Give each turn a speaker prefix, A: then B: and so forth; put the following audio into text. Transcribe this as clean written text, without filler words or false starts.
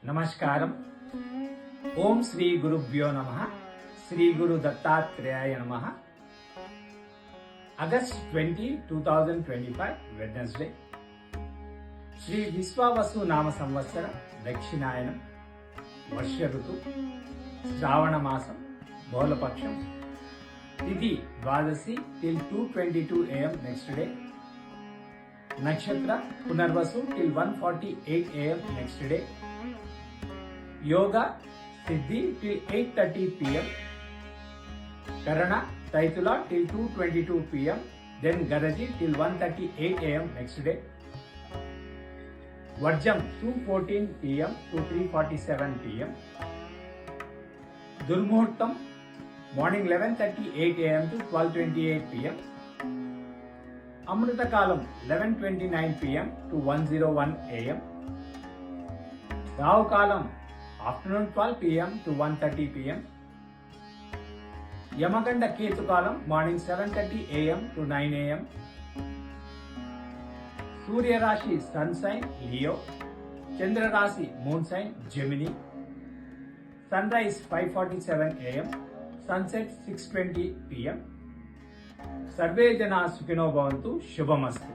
A: నమస్కారం. ఓం శ్రీ గురుభ్యో నమః. శ్రీ గురు దత్తాత్రేయాయ నమః. August 20, 2025 Wednesday. శ్రీ విశ్వావసు నామ సంవత్సర దక్షిణాయనం, వర్ష ఋతు, శ్రావణ మాసం, బహుళపక్షం, తిథి ద్వాదశి till 2:22 AM నెక్స్ట్ డే. నక్షత్ర Punarvasu till 1:48 AM next day. యోగా సిద్ధి till 8:30 PM. కరణ తైతుల till 2:22 PM. Then గరజి till 1:38 AM నెక్స్ట్ డే. వర్జం 2:14 PM to 3:47 PM. దుర్ముహూర్తం మార్నింగ్ 11:38 AM to 12:28 PM. అమృతకాలం 11:29 PM to 1:01 AM. రావుకాలం ఆఫ్టర్నూన్ 12 PM to 1:30 PM. యమగండ కేతుకాలం మార్నింగ్ 7:30 AM to 9 AM. సూర్యరాశి సన్ సైన్ లియో, చంద్రరాశి moon sign Gemini. Sun rise 5:47 AM, sunset 6:20 PM. సర్వే జనా సుఖినో భవంతు. శుభమస్తు.